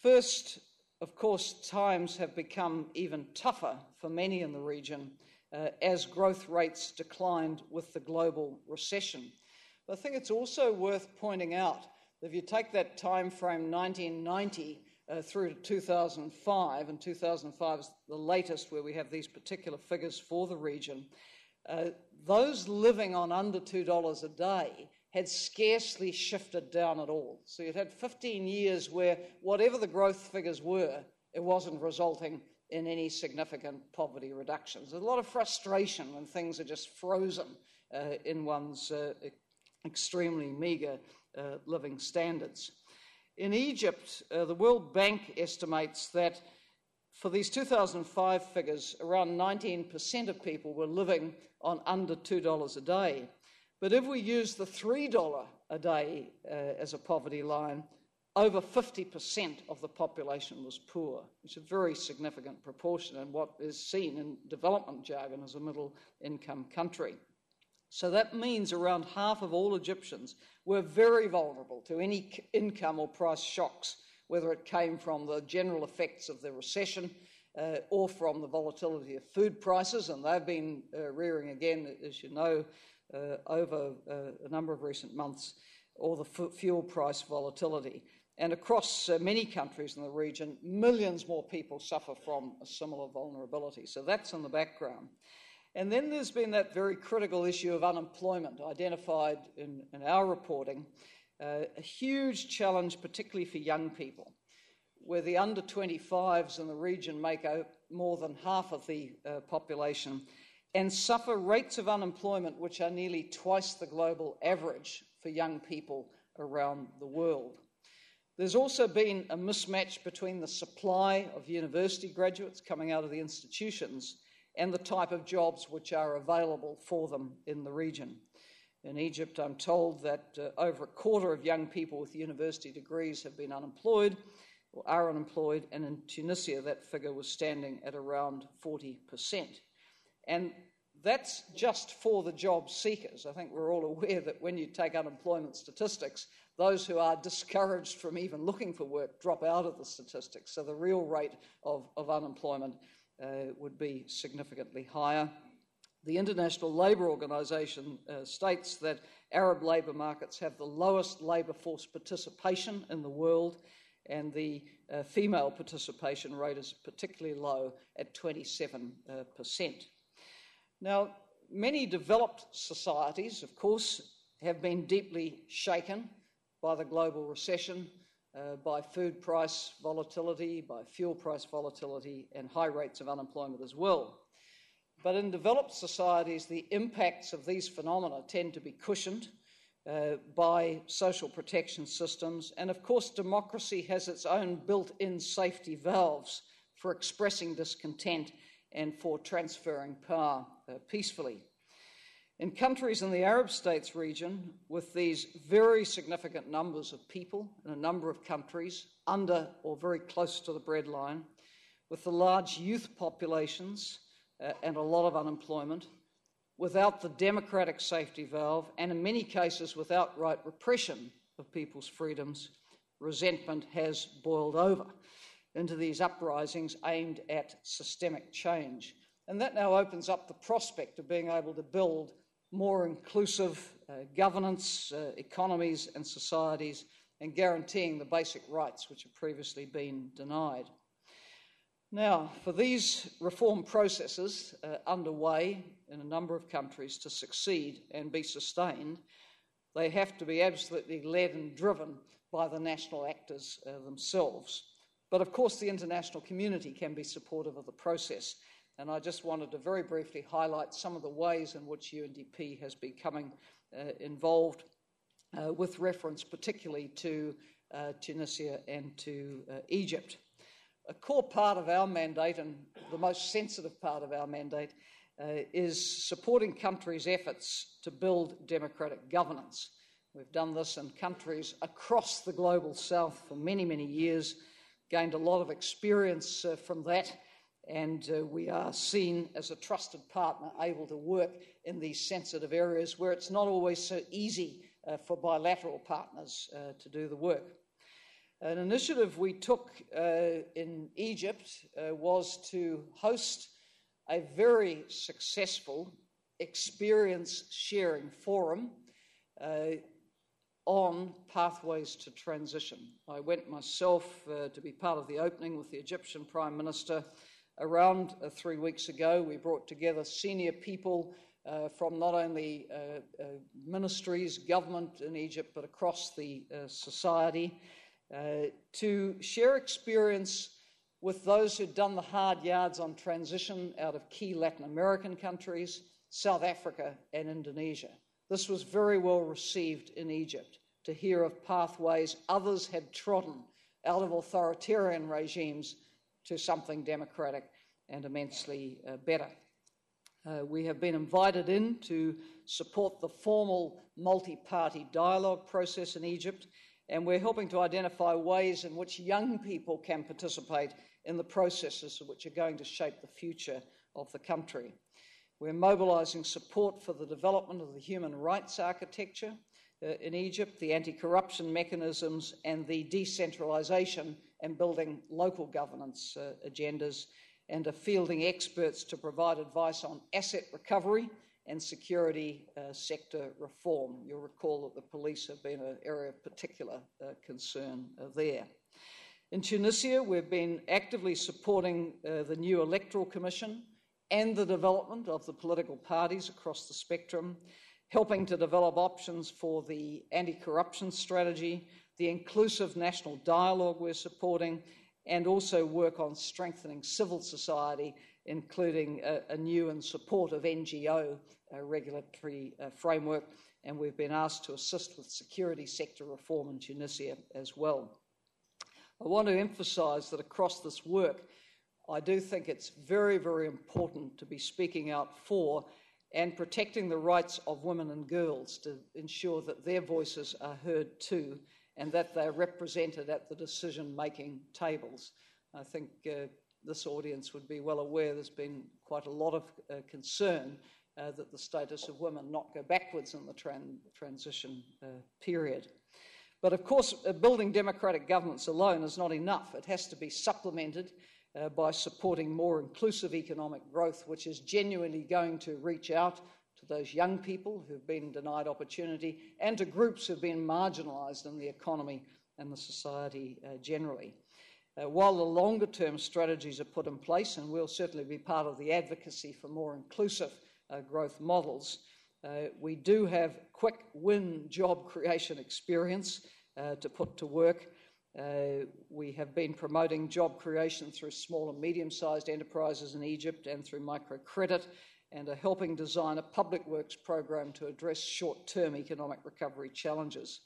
First, of course, times have become even tougher for many in the region as growth rates declined with the global recession. But I think it's also worth pointing out that if you take that time frame 1990 through to 2005, and 2005 is the latest where we have these particular figures for the region, those living on under $2 a day had scarcely shifted down at all. So you'd had 15 years where whatever the growth figures were, it wasn't resulting in any significant poverty reductions. There's a lot of frustration when things are just frozen in one's extremely meagre living standards. In Egypt, the World Bank estimates that for these 2005 figures, around 19% of people were living on under $2 a day. But if we use the $3 a day as a poverty line, over 50% of the population was poor, which is a very significant proportion in what is seen in development jargon as a middle-income country. So that means around half of all Egyptians were very vulnerable to any income or price shocks, whether it came from the general effects of the recession or from the volatility of food prices, and they've been rearing again, as you know, over a number of recent months, or the fuel price volatility. And across many countries in the region, millions more people suffer from a similar vulnerability. So that's in the background. And then there's been that very critical issue of unemployment identified in our reporting, a huge challenge, particularly for young people, where the under 25s in the region make more than half of the population and suffer rates of unemployment which are nearly twice the global average for young people around the world. There's also been a mismatch between the supply of university graduates coming out of the institutions and the type of jobs which are available for them in the region. In Egypt, I'm told that over a quarter of young people with university degrees have been unemployed or are unemployed, and in Tunisia that figure was standing at around 40%. And that's just for the job seekers. I think we're all aware that when you take unemployment statistics, those who are discouraged from even looking for work drop out of the statistics. So the real rate of unemployment would be significantly higher. The International Labour Organization states that Arab labour markets have the lowest labour force participation in the world, and the female participation rate is particularly low at 27%. Now, many developed societies, of course, have been deeply shaken by the global recession, by food price volatility, by fuel price volatility, and high rates of unemployment as well. But in developed societies, the impacts of these phenomena tend to be cushioned by social protection systems. And of course, democracy has its own built-in safety valves for expressing discontent and for transferring power peacefully. In countries in the Arab states region, with these very significant numbers of people in a number of countries under or very close to the breadline, with the large youth populations and a lot of unemployment, without the democratic safety valve, and in many cases with outright repression of people's freedoms, resentment has boiled over into these uprisings aimed at systemic change. And that now opens up the prospect of being able to build more inclusive governance, economies and societies, and guaranteeing the basic rights which have previously been denied. Now, for these reform processes underway in a number of countries to succeed and be sustained, they have to be absolutely led and driven by the national actors themselves. But of course, the international community can be supportive of the process. And I just wanted to very briefly highlight some of the ways in which UNDP has been becoming involved with reference particularly to Tunisia and to Egypt. A core part of our mandate, and the most sensitive part of our mandate, is supporting countries' efforts to build democratic governance. We've done this in countries across the global south for many, many years, gained a lot of experience from that, and we are seen as a trusted partner able to work in these sensitive areas where it's not always so easy for bilateral partners to do the work. An initiative we took in Egypt was to host a very successful experience sharing forum on pathways to transition. I went myself to be part of the opening with the Egyptian Prime Minister around 3 weeks ago. We brought together senior people from not only ministries, government in Egypt, but across the society to share experience with those who'd done the hard yards on transition out of key Latin American countries, South Africa and Indonesia. This was very well received in Egypt, to hear of pathways others had trodden out of authoritarian regimes to something democratic and immensely better. We have been invited in to support the formal multi-party dialogue process in Egypt, and we're helping to identify ways in which young people can participate in the processes which are going to shape the future of the country. We're mobilising support for the development of the human rights architecture in Egypt, the anti-corruption mechanisms, and the decentralisation and building local governance agendas, and are fielding experts to provide advice on asset recovery and security sector reform. You'll recall that the police have been an area of particular concern there. In Tunisia, we've been actively supporting the new electoral commission and the development of the political parties across the spectrum, helping to develop options for the anti-corruption strategy, the inclusive national dialogue we're supporting, and also work on strengthening civil society, including a new and supportive NGO regulatory framework, and we've been asked to assist with security sector reform in Tunisia as well. I want to emphasise that across this work, I do think it's very, very important to be speaking out for and protecting the rights of women and girls, to ensure that their voices are heard too, and that they're represented at the decision-making tables. I think this audience would be well aware there's been quite a lot of concern that the status of women not go backwards in the transition period. But of course, building democratic governance alone is not enough. It has to be supplemented by supporting more inclusive economic growth, which is genuinely going to reach out to those young people who've been denied opportunity and to groups who've been marginalised in the economy and the society generally. While the longer-term strategies are put in place, and we'll certainly be part of the advocacy for more inclusive growth models, we do have quick win job creation experience to put to work. We have been promoting job creation through small and medium-sized enterprises in Egypt and through microcredit, and are helping design a public works program to address short-term economic recovery challenges.